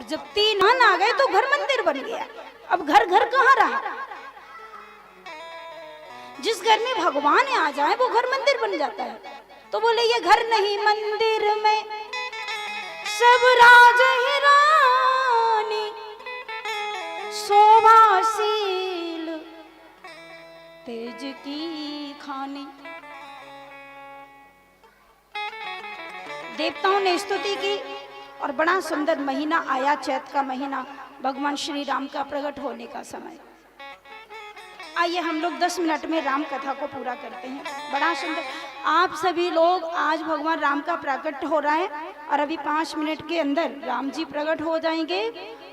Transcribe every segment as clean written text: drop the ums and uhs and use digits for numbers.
जब 3 मन आ गए तो घर मंदिर बन गया। अब घर घर कहाँ रहा? जिस घर में भगवान आ जाए वो घर मंदिर बन जाता है। तो बोले ये घर नहीं मंदिर में सब राज ही रानी, शोभाशील तेज की खानी। देवताओं ने स्तुति की और बड़ा सुंदर महीना आया, चैत का महीना, भगवान श्री राम का प्रकट होने का समय। आइए हम लोग 10 मिनट में राम कथा को पूरा करते हैं। बड़ा सुंदर, आप सभी लोग, आज भगवान राम का प्रकट हो रहा है और अभी 5 मिनट के अंदर राम जी प्रकट हो जाएंगे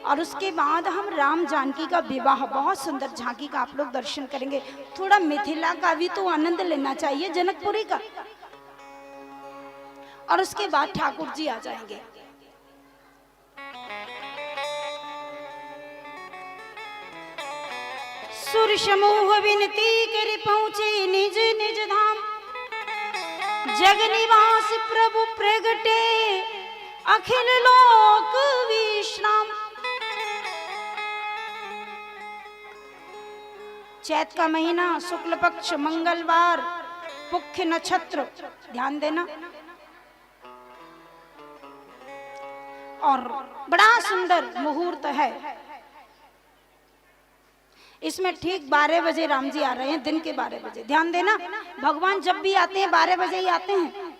और उसके बाद हम राम जानकी का विवाह, बहुत सुंदर झांकी का आप लोग दर्शन करेंगे। थोड़ा मिथिला का भी तो आनंद लेना चाहिए, जनकपुरी का। और उसके बाद ठाकुर जी आ जाएंगे। सुर समूह विनती कर पहुंचे निज निज धाम, जग निवास प्रभु प्रगटे अखिल लोक विश्राम। चैत का महीना, शुक्ल पक्ष, मंगलवार, पुख्य नक्षत्र, ध्यान देना। और बड़ा सुंदर मुहूर्त है। इसमें ठीक 12 बजे राम जी आ रहे हैं, दिन के 12 बजे। ध्यान देना, भगवान जब भी आते हैं 12 बजे ही आते हैं,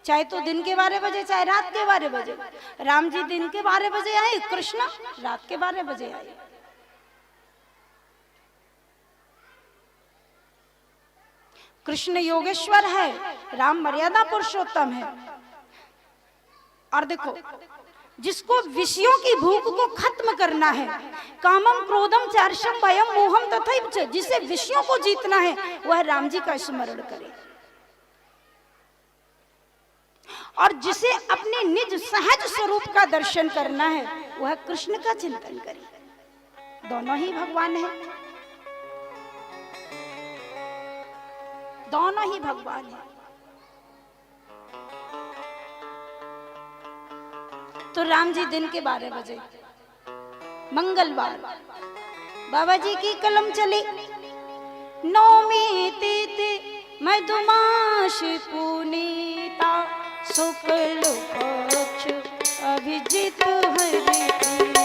चाहे तो दिन के 12 बजे चाहे रात के 12 बजे। राम जी दिन के 12 बजे आए, कृष्ण रात के 12 बजे आए। कृष्ण योगेश्वर है, राम मर्यादा पुरुषोत्तम है। और देखो, जिसको विषयों की भूख को खत्म करना है, कामम क्रोधम चार्षम भयम मोहम तथा, जिसे विषयों को जीतना है वह राम जी का स्मरण करे। और जिसे अपने निज सहज स्वरूप का दर्शन करना है वह कृष्ण का चिंतन करे। दोनों ही भगवान हैं, दोनों ही भगवान हैं। तो राम जी दिन के 12 बजे, मंगलवार, बाबा जी की कलम चली। नौमी तिथि मधुमास पुनीता, शुक्ल पक्ष अभिजित हरिप्रीता।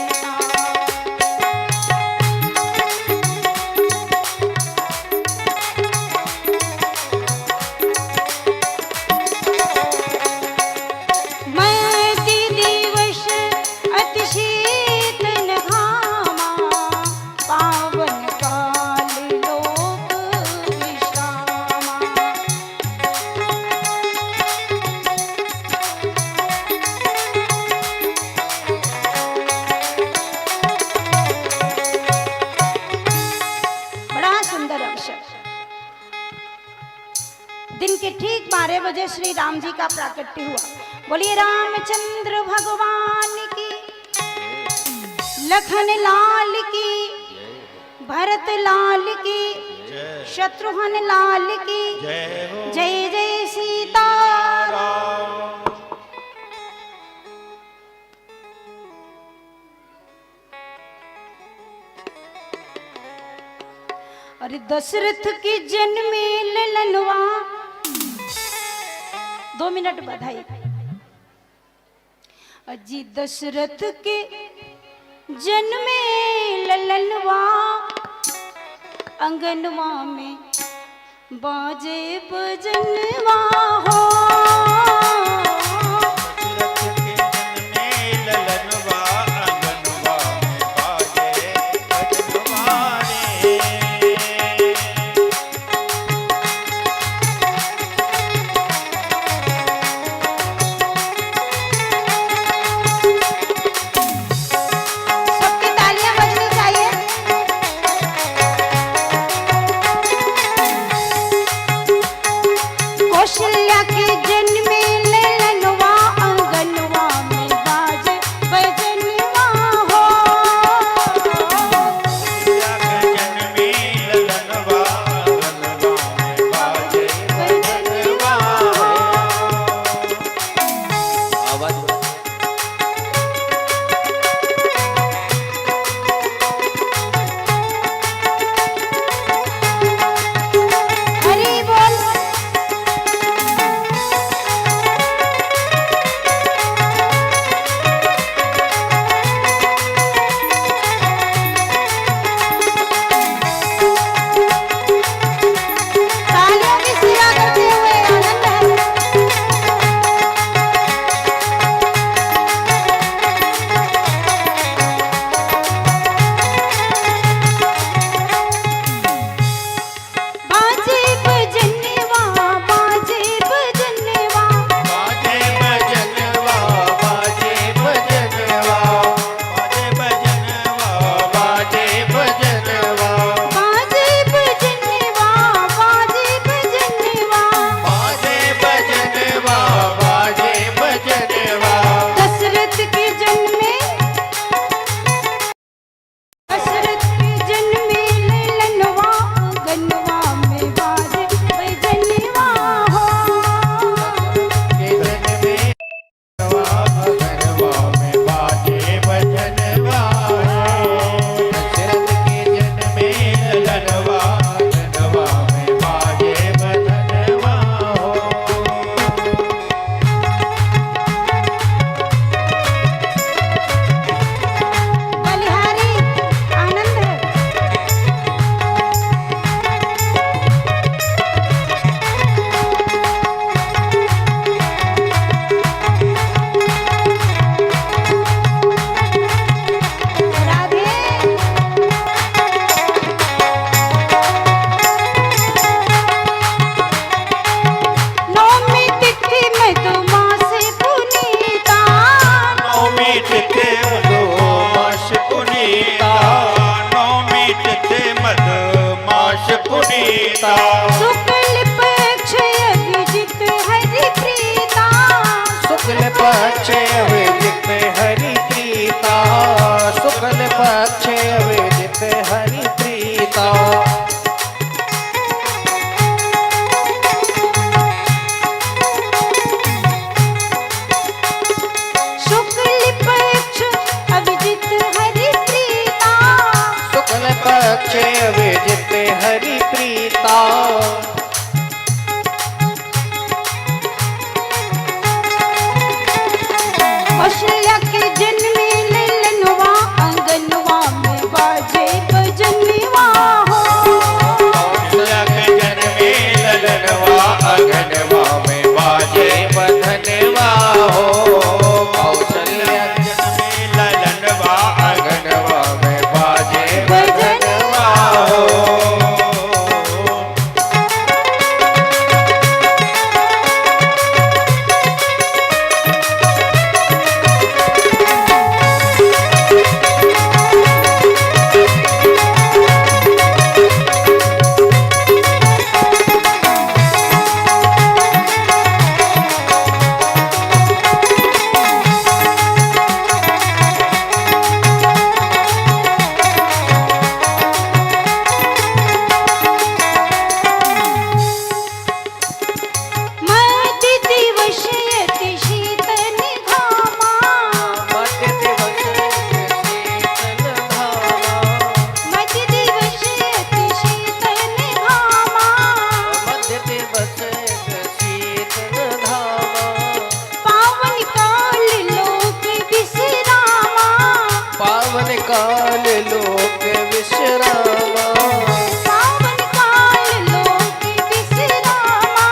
दिन के ठीक 12 बजे श्री राम जी का प्राकट्य हुआ। बोलिए रामचंद्र भगवान की, लखन लाल की, भरत लाल की, शत्रुघ्न लाल की, जय जय सीताराम। अरे दशरथ की जन्मे ललनवा, 2 मिनट बधाई। अजी दशरथ के जन्मे ललनवा, अंगनवा में बाजे बजनवा हो। कौशल्या के जन्म प्रीता शुक्ल पक्ष अभिजित हरि प्रीता शुक्ल पक्ष अभिजित हरि प्रीता शुक्ल पक्ष अभिजित हरि प्रीता शुक्ल पक्ष अभिजित हरि प्रीता शुक्ल पक्ष अभिजित हरि प्रीता कौशल्या के जन्मे ललनवा अंगनवा में बाजे बजनवा हो कौशल्या के जन्मे ललनवा अंगनवा में बाजे बधनवा हो कौशल्या के जन्मे ललनवा अंगनवा में बाजे बधनवा हो मध्य दिवस यति शीतल घामा मध्य दिवस शीतल धामा मध्य दिवस यति शीतल घामा मध्य दिवस शीतल धामा पावन काल लोक विश्रामा पावन काल लोक विश्रामा पावन काल लोक विश्रामा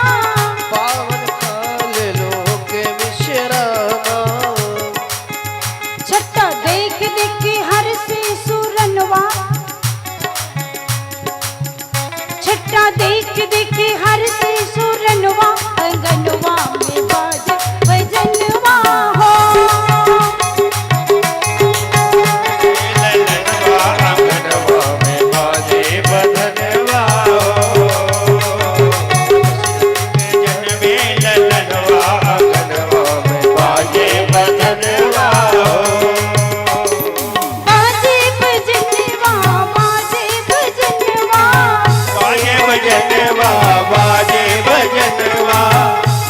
पावन काल लोक विश्रामा छट्टा देख देख हर से सुरनवा छट्टा देख देख हर से सुरनवा अंगनवा में बाज भजनवा हो ललनवा अंगनवा में बाजे बधनवा जन्मे ललनवा अंगनवा में बाजे बधनवा बाजे भजनवा बाजे भजनवा बाजे भजनवा बाजे भजनवा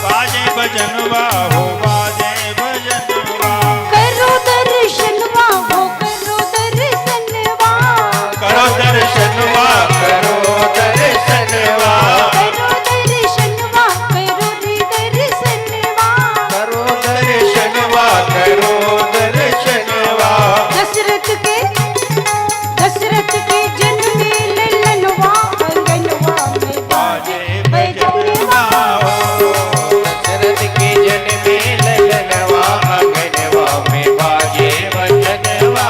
बाजे भजनवा हो बाजे भजनवा करो दर्शनवा हो करो दर्शनवा करो दर्शनवा करो दर्शनवा करो दर्शनवा करो रे दर्शनवा करो दर्शनवा करो दर्शनवा दशरथ के जन्मे ललनवा अंगनवा में बाजे भजनवा दशरथ के जन्मे ललनवा अंगनवा में बाजे भजनवा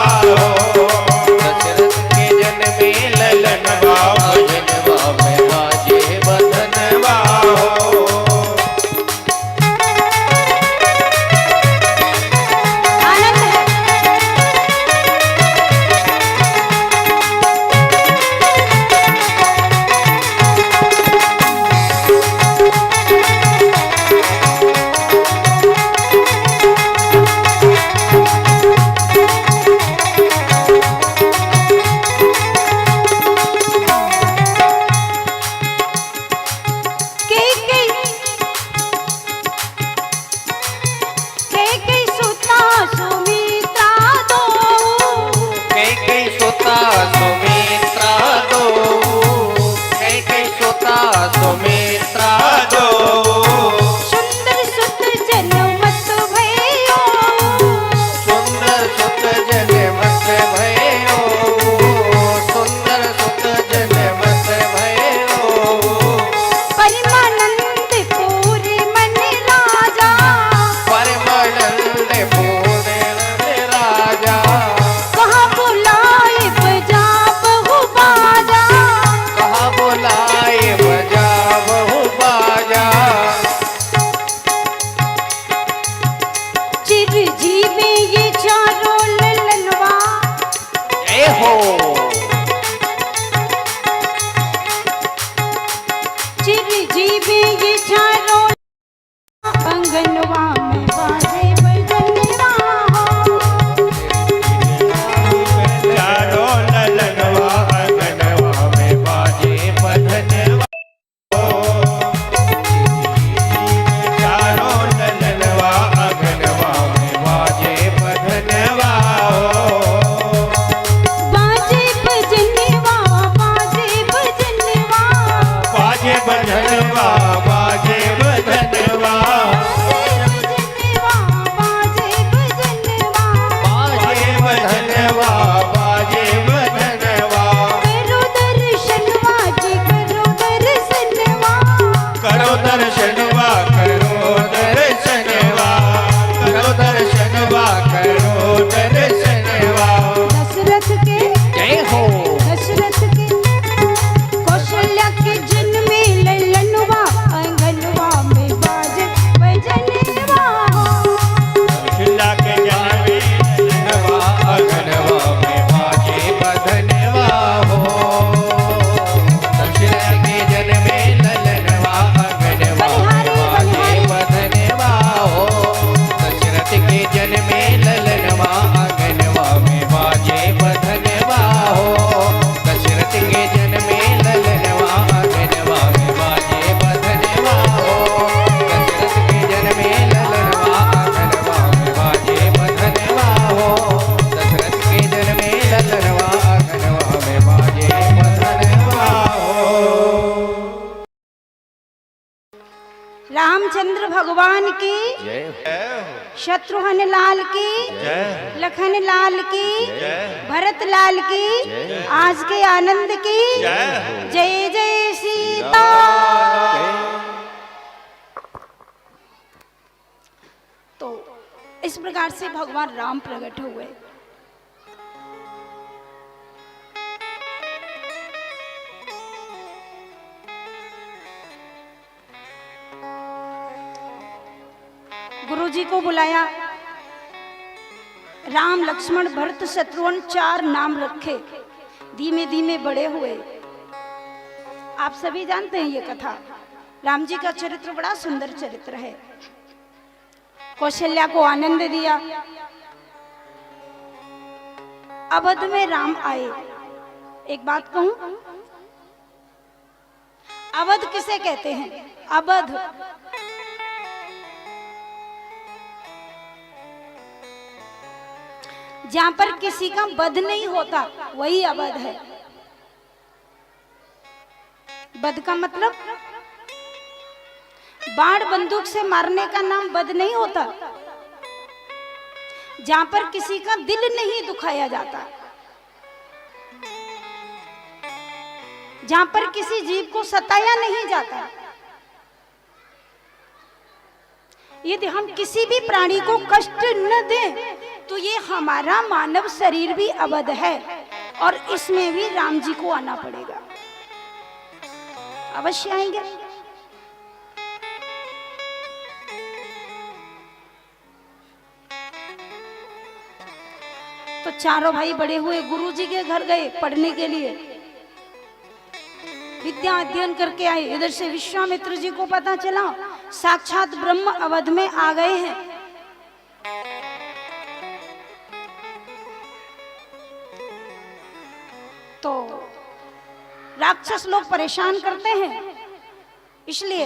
दशरथ के जन्मे ललनवा अंगनवा में बाजे भजनवा आनंद है के सुता सुमित्रा दो कई सोता सुमित्रा दो कई सोता सुमित्रा दो सुंदर सुत जनमत भयो सुंदर सुत जनमत भयो सुंदर सुत जनमत भयो परमानंद पूरी मन राजा परमानंद पूर्ण राजा कहाँ बुलाए बजा बहु बाजा कहा बुलाए बजा बहु बाजा चिरजीवी ये चारों ललनवा जय हो भगवान की, जय शत्रुघ्न लाल की, जय लखन लाल की, भरत लाल की, आज के आनंद की, जय जय सीता। तो इस प्रकार से भगवान राम प्रकट हुए। गुरुजी को बुलाया, राम लक्ष्मण भरत शत्रुघ्न 4 नाम रखे, धीमे धीमे बड़े हुए। आप सभी जानते हैं ये कथा। राम जी का चरित्र बड़ा सुंदर चरित्र है। कौशल्या को आनंद दिया। अवध में राम आए। एक बात कहूं, अवध किसे कहते हैं? अवध जहां पर किसी का वध नहीं होता वही अवध है। वध का मतलब बाण बंदूक से मारने का नाम वध नहीं होता। जहां पर किसी का दिल नहीं दुखाया जाता, जहां पर किसी जीव को सताया नहीं जाता। यदि हम किसी भी प्राणी को कष्ट न दें तो ये हमारा मानव शरीर भी अवध है, और इसमें भी राम जी को आना पड़ेगा। अवश्य आएंगे। तो चारों भाई बड़े हुए, गुरु जी के घर गए पढ़ने के लिए, विद्या अध्ययन करके आए। इधर से विश्वामित्र जी को पता चला साक्षात ब्रह्म अवध में आ गए हैं। तो राक्षस लोग परेशान करते हैं, इसलिए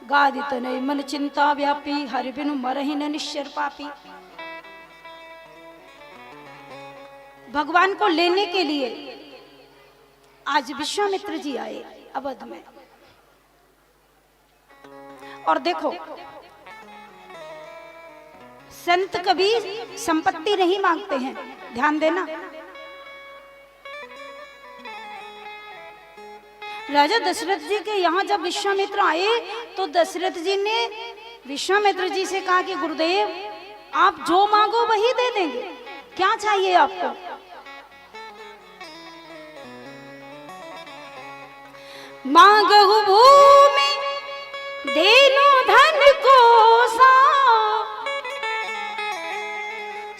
गादित नहीं मन चिंता व्यापी, हरि बिनु मरहि न निश्चर पापी। भगवान को लेने के लिए आज विश्वामित्र जी आए अवध में। और देखो, संत कभी संपत्ति नहीं मांगते हैं, ध्यान देना। राजा दशरथ जी के यहाँ जब विश्वामित्र आए तो दशरथ जी ने विश्वामित्र जी से कहा कि गुरुदेव आप जो मांगो वही दे देंगे, क्या चाहिए आपको? मांगहु भूमि देनो धन को सा,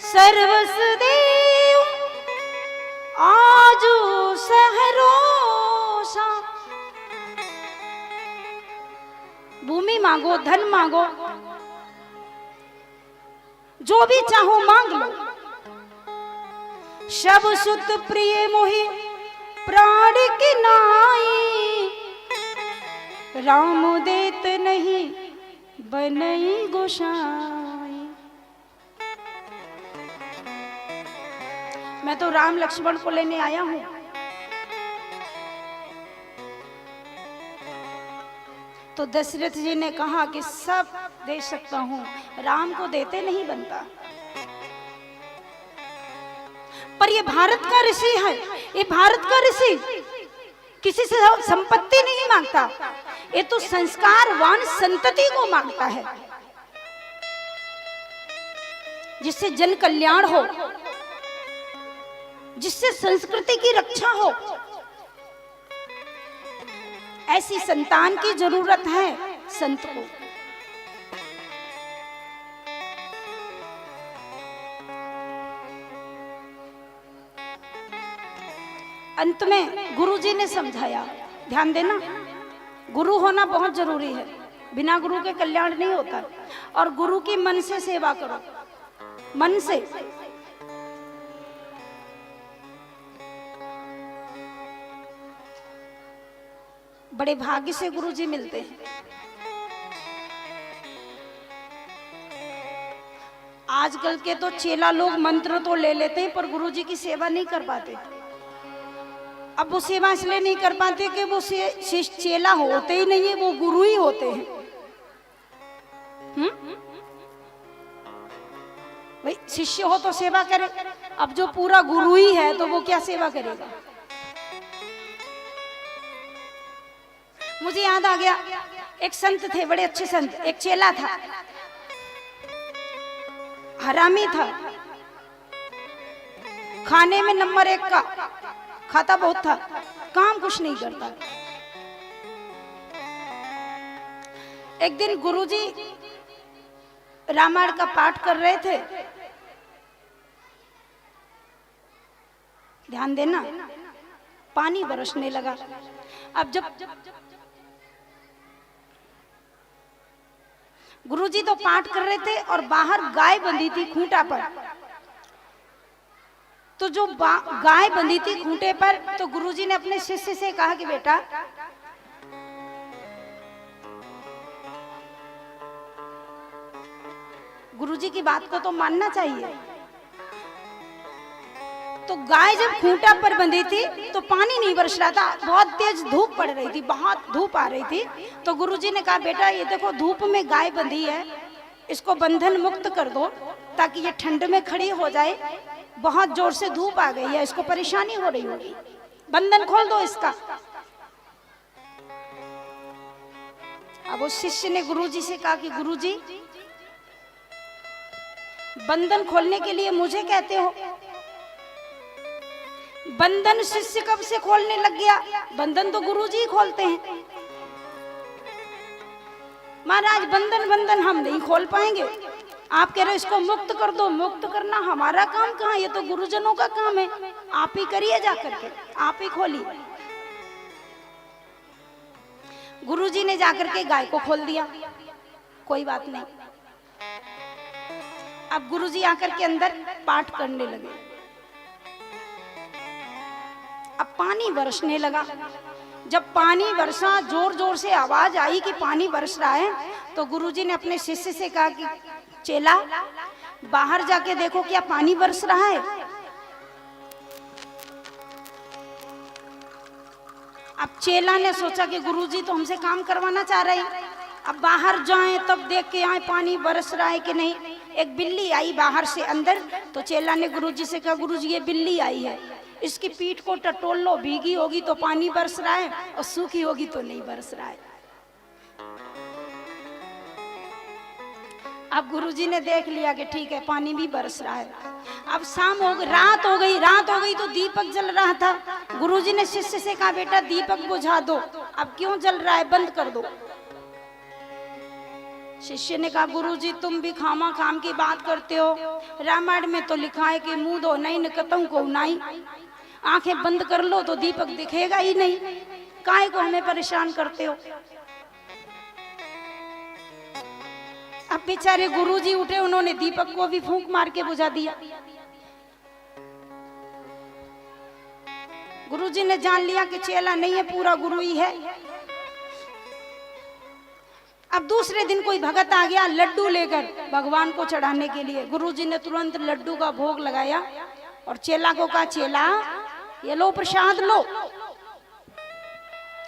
सर्वस देव आजू सहरोसा। भूमि मांगो, धन मांगो, जो भी चाहो मांग लो। शब सुत प्रिय मोहि प्राण की नाई, राम देत नहीं बनई गोसाई। मैं तो राम लक्ष्मण को लेने आया हूं। तो दशरथ जी ने कहा कि सब दे सकता हूं, राम को देते नहीं बनता। पर ये भारत का ऋषि है, ये भारत का ऋषि किसी से संपत्ति नहीं मांगता, ये तो संस्कारवान संतति को मांगता है, जिससे जन कल्याण हो, जिससे संस्कृति की रक्षा हो। ऐसी संतान की जरूरत है संत को। अंत में गुरुजी ने समझाया, ध्यान देना, गुरु होना बहुत जरूरी है, बिना गुरु के कल्याण नहीं होता। और गुरु की मन से सेवा करो, मन से। बड़े भाग्य से गुरुजी मिलते हैं। आजकल के तो चेला लोग मंत्र तो ले लेते हैं पर गुरुजी की सेवा नहीं कर पाते। अब वो सेवा इसलिए नहीं कर पाते कि वो शिष्य चेला होते ही नहीं है, वो गुरु ही होते हैं। भाई शिष्य हो तो सेवा करे, अब जो पूरा गुरु ही है तो वो क्या सेवा करेगा। मुझे याद आ गया, एक संत थे, बड़े अच्छे संत, एक चेला था, हरामी था, खाने में नंबर 1 का, खाता बहुत था, काम कुछ नहीं करता। एक दिन गुरुजी रामायण का पाठ कर रहे थे, ध्यान देना, पानी बरसने लगा। अब जब गुरुजी तो पाठ कर रहे थे और बाहर गाय बंधी थी खूंटा पर, तो जो गाय बंधी थी खूंटे पर, तो गुरुजी ने अपने शिष्य से कहा कि बेटा गुरुजी की बात को तो मानना चाहिए। तो गाय जब खूंटा पर बंधी थी तो पानी नहीं बरस रहा था, बहुत तेज धूप पड़ रही थी, बहुत धूप आ रही थी। तो गुरुजी ने कहा बेटा ये देखो धूप में गाय बंधी है, इसको बंधन मुक्त कर दो ताकि ये ठंड में खड़ी हो जाए, बहुत जोर से धूप आ गई है, इसको परेशानी हो रही होगी, बंधन खोल दो इसका। अब उस शिष्य ने गुरुजी से कहा कि गुरुजी बंधन खोलने के लिए मुझे कहते हो, बंधन शिष्य कब से खोलने लग गया, बंधन तो गुरुजी खोलते हैं। महाराज बंधन हम नहीं खोल पाएंगे, आप कह रहे हो इसको मुक्त कर दो, मुक्त करना हमारा काम कहाँ, ये तो गुरुजनों का काम है, आप ही करिए जाकर के, आप ही खोलिए। गुरुजी ने जाकर के गाय को खोल दिया, कोई बात नहीं। अब गुरुजी आकर के अंदर पाठ करने लगे, अब पानी बरसने लगा। जब पानी बरसा, जोर जोर से आवाज आई कि पानी बरस रहा है, तो गुरुजी ने अपने शिष्य से कहा कि चेला बाहर जाके देखो क्या पानी बरस रहा है। अब चेला ने सोचा कि गुरुजी तो हमसे काम करवाना चाह रहे हैं, अब बाहर जाएं तब देख के आए पानी बरस रहा है कि नहीं। एक बिल्ली आई बाहर से अंदर, तो चेला ने गुरुजी से कहा गुरुजी ये बिल्ली आई है, इसकी पीठ को टटोल लो, भीगी होगी तो पानी बरस रहा है और सूखी होगी तो नहीं बरस रहा है। अब गुरुजी ने देख लिया कि ठीक है पानी भी बरस रहा है। अब शाम हो गई, रात हो गई तो दीपक जल रहा था। गुरुजी ने शिष्य से कहा बेटा दीपक बुझा दो, अब क्यों जल रहा है, बंद कर दो। शिष्य ने कहा गुरुजी तुम भी खामा खाम की बात करते हो, रामायण में तो लिखा है कि मुंह धो नहीं नकतों को नहीं, आंखें बंद कर लो तो दीपक दिखेगा ही नहीं, काहे को हमें परेशान करते हो। अब बेचारे गुरुजी उठे, उन्होंने दीपक को भी फूंक मार के बुझा दिया। गुरुजी ने जान लिया कि चेला नहीं है, पूरा गुरु ही है। अब दूसरे दिन कोई भगत आ गया लड्डू लेकर भगवान को चढ़ाने के लिए। गुरुजी ने तुरंत लड्डू का भोग लगाया और चेला को कहा चेला ये लो प्रसाद लो।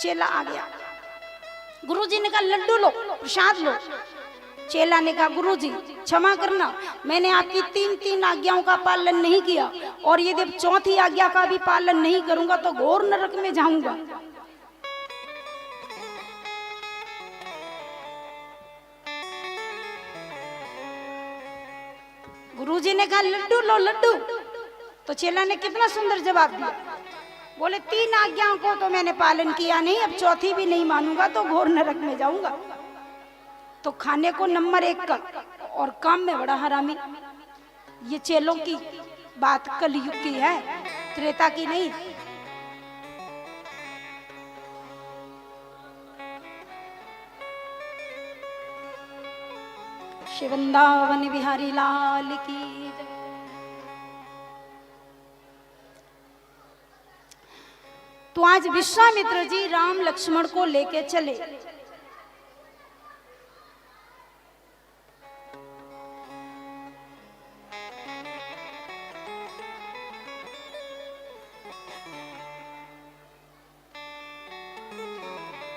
चेला आ गया, गुरुजी ने कहा लड्डू लो प्रसाद लो। चेला ने कहा गुरुजी क्षमा करना, मैंने आपकी 3 आज्ञाओं का पालन नहीं किया और यदि 4थी आज्ञा का भी पालन नहीं करूंगा तो घोर नरक में जाऊंगा। गुरुजी ने कहा लड्डू लो लड्डू, तो चेला ने कितना सुंदर जवाब दिया, बोले 3 आज्ञाओं को तो मैंने पालन किया नहीं, अब 4थी भी नहीं मानूंगा तो घोर नरक में जाऊंगा। तो खाने को नंबर 1 का और काम में बड़ा हरामी। ये चेलों की बात कलयुग की है, त्रेता की नहीं। श्री वृंदावन बिहारी लाल की जय। तो आज विश्वामित्र जी राम लक्ष्मण को लेके चले।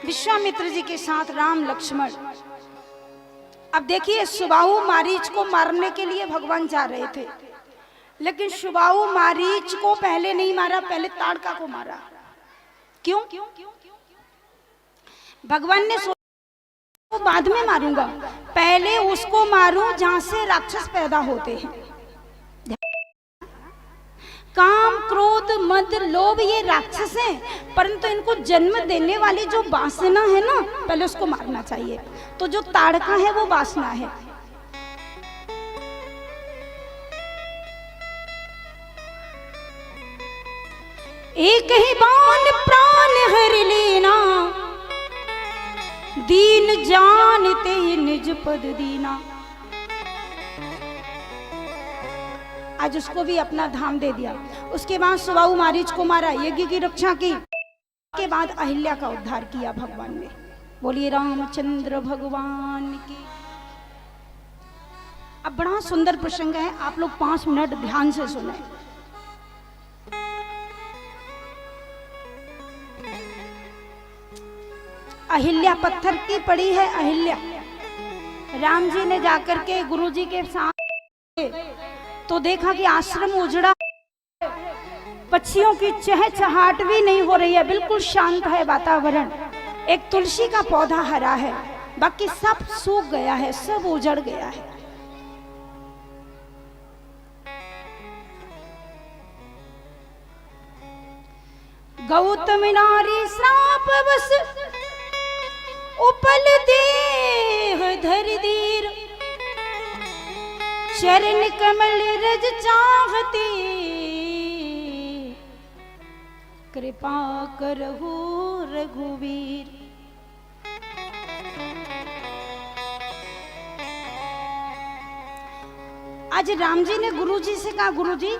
विश्वामित्र जी के साथ राम लक्ष्मण। अब देखिए, सुबाहु मारीच को मारने के लिए भगवान जा रहे थे, लेकिन सुबाहु मारीच को पहले नहीं मारा, पहले ताड़का को मारा। क्यों? भगवान ने सोचा बाद में मारूंगा, पहले उसको मारूं जहां से राक्षस पैदा होते हैं। काम, क्रोध, मद, लोभ ये राक्षस हैं, परंतु इनको जन्म देने वाली जो वासना है ना, पहले उसको मारना चाहिए। तो जो ताड़का है वो वासना है। एक ही बाण प्राण हर लेना, दीन जानते निज पद दीना। आज उसको भी अपना धाम दे दिया। उसके बाद सुबाहु मारीच को मारा, यज्ञ की रक्षा की, के बाद अहिल्या का उद्धार किया भगवान ने। बोलिए रामचंद्र भगवान की। अब बड़ा सुंदर प्रसंग है, आप लोग 5 मिनट ध्यान से सुने। अहिल्या पत्थर की पड़ी है। अहिल्या, राम जी ने जाकर के गुरु जी के साथ तो देखा कि आश्रम उजड़ा, पक्षियों की चहचहाट भी नहीं हो रही है, बिल्कुल शांत है वातावरण। एक तुलसी का पौधा हरा है, बाकी सब सूख गया है, सब उजड़ गया है। गौतम नारी श्राप बस उपल देह धर दीर, चरण कमल रज चाहती, कृपा करहु रघुवीर। आज राम जी ने गुरु जी से कहा, गुरु जी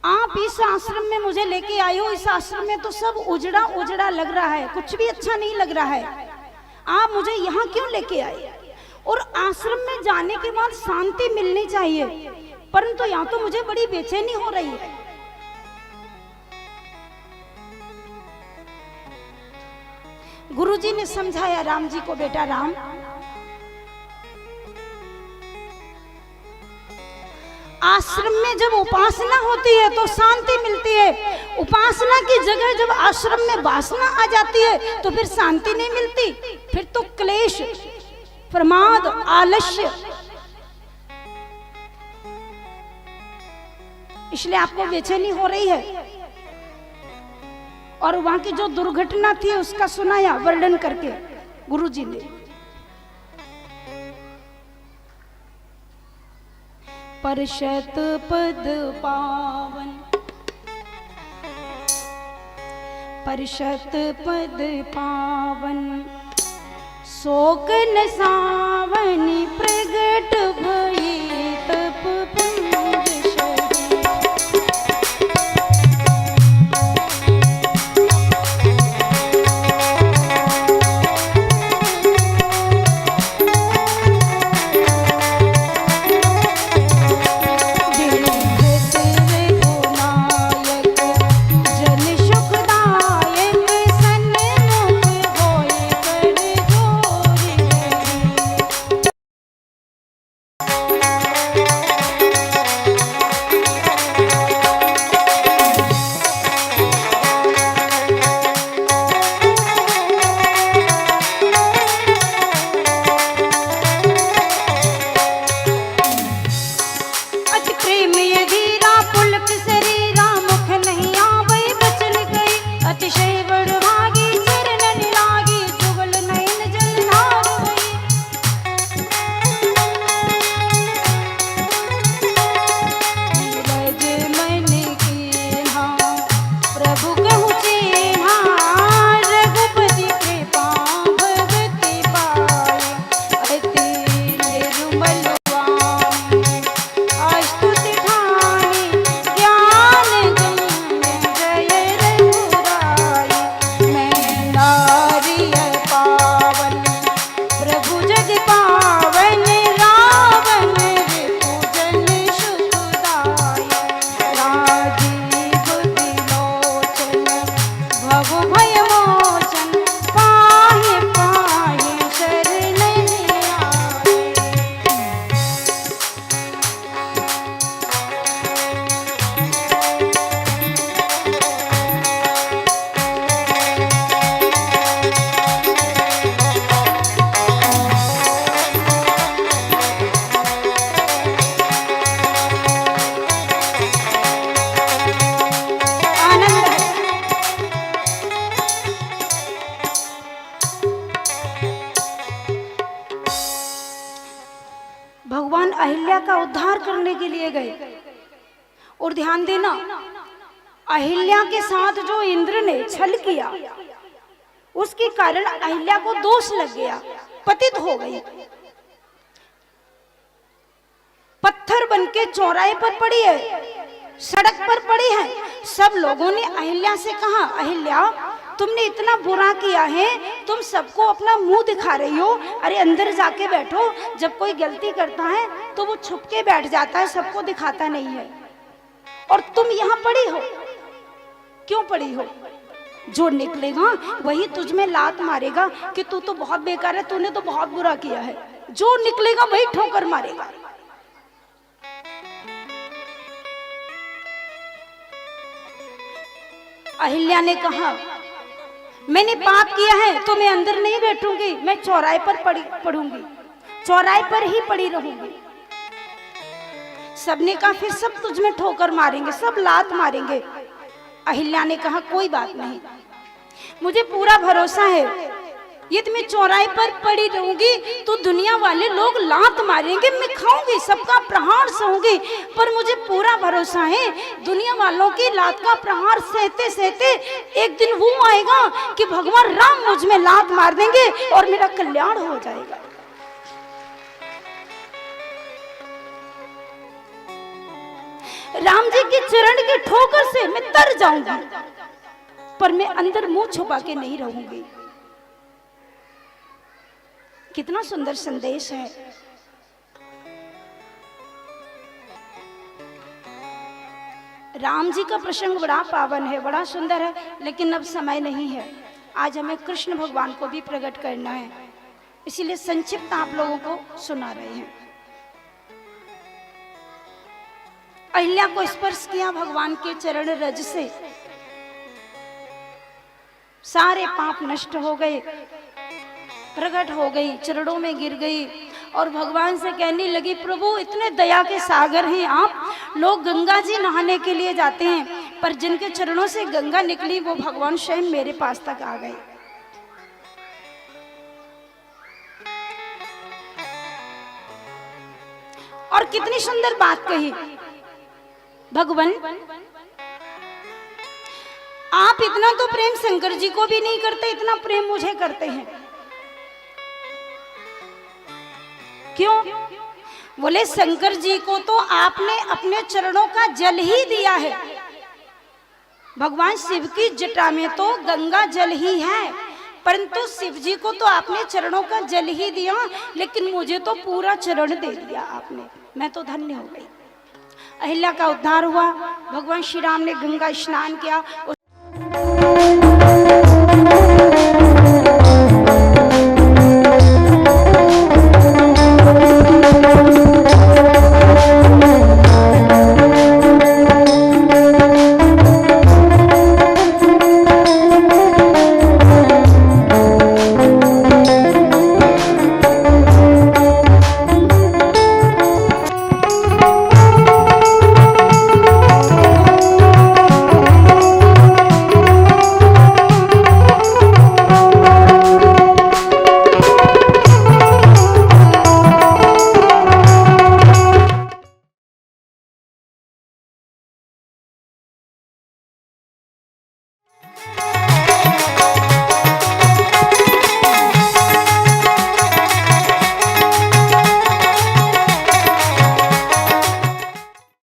आप इस आश्रम में मुझे लेके आए हो, इस आश्रम में तो सब उजड़ा उजड़ा लग रहा है, कुछ भी अच्छा नहीं लग रहा है, आप मुझे यहाँ क्यों लेके आए? और आश्रम में जाने के बाद शांति मिलनी चाहिए, परंतु यहाँ तो मुझे बड़ी बेचैनी हो रही है। गुरुजी ने समझाया राम जी को, बेटा राम, आश्रम में जब उपासना होती है तो शांति मिलती है। उपासना की जगह जब आश्रम में वासना आ जाती है तो फिर शांति नहीं मिलती, फिर तो क्लेश, प्रमाद, आलस्य। इसलिए आपको बेचैनी हो रही है। और वहां की जो दुर्घटना थी उसका सुनाया वर्णन करके गुरुजी ने। परशत पद पावन, परशत पद पावन, शोक न सावन प्रगट भई तप पुंज भगवान अहिल्या का उद्धार करने के लिए गए। और ध्यान देना, अहिल्या के साथ जो इंद्र ने छल किया उसके कारण अहिल्या को दोष लग गया, पतित हो गई, पत्थर बनके चौराहे पर पड़ी है, सड़क पर पड़ी है। सब लोगों ने अहिल्या से कहा, अहिल्या तुमने इतना बुरा किया है, तुम सबको अपना मुंह दिखा रही हो। अरे अंदर जाके बैठो, जब कोई गलती करता है तो वो छुप के बैठ जाता है, सबको दिखाता नहीं है। और तुम यहाँ पड़ी हो, क्यों पड़ी हो? जो निकलेगा वही तुझ में लात मारेगा कि तू तो बहुत बेकार है, तूने तो बहुत बुरा किया है। जो निकलेगा वही ठोकर मारेगा। अहिल्या ने कहा, मैंने पाप किया है तो मैं अंदर नहीं बैठूंगी, मैं चौराहे पर पढ़ूंगी, चौराहे पर ही पड़ी रहूंगी। सबने कहा फिर सब तुझ में ठोकर मारेंगे, सब लात मारेंगे। अहिल्या ने कहा कोई बात नहीं, मुझे पूरा भरोसा है, यदि मैं चौराहे पर पड़ी रहूंगी तो दुनिया वाले लोग लात मारेंगे, मैं खाऊंगी, सबका प्रहार सहूंगी, पर मुझे पूरा भरोसा है दुनिया वालों की लात का प्रहार सहते सहते एक दिन वो आएगा कि भगवान राम मुझ में लात मार देंगे और मेरा कल्याण हो जाएगा। राम जी के चरण के ठोकर से मैं तर जाऊंगी, पर मैं अंदर मुंह छुपा के नहीं रहूंगी। कितना सुंदर संदेश है। राम जी का प्रसंग बड़ा पावन है, बड़ा सुंदर है, लेकिन अब समय नहीं है। आज हमें कृष्ण भगवान को भी प्रकट करना है, इसीलिए संक्षिप्त आप लोगों को सुना रहे हैं। अहिल्या को स्पर्श किया भगवान के चरण रज से, सारे पाप नष्ट हो गए, प्रकट हो गई, चरणों में गिर गई और भगवान से कहने लगी, प्रभु इतने दया के सागर हैं आप, लोग गंगा जी नहाने के लिए जाते हैं, पर जिनके चरणों से गंगा निकली वो भगवान स्वयं मेरे पास तक आ गए। और कितनी सुंदर बात कही, भगवान आप इतना तो प्रेम शंकर जी को भी नहीं करते, इतना प्रेम मुझे करते हैं, क्यों? बोले शंकर जी को तो आपने अपने चरणों का जल ही दिया है। भगवान शिव की जटा में तो गंगा जल ही है, परंतु शिव जी को तो आपने चरणों का जल ही दिया, लेकिन मुझे तो पूरा चरण दे दिया आपने, मैं तो धन्य हो गई। अहिल्या का उद्धार हुआ, भगवान श्री राम ने गंगा स्नान किया।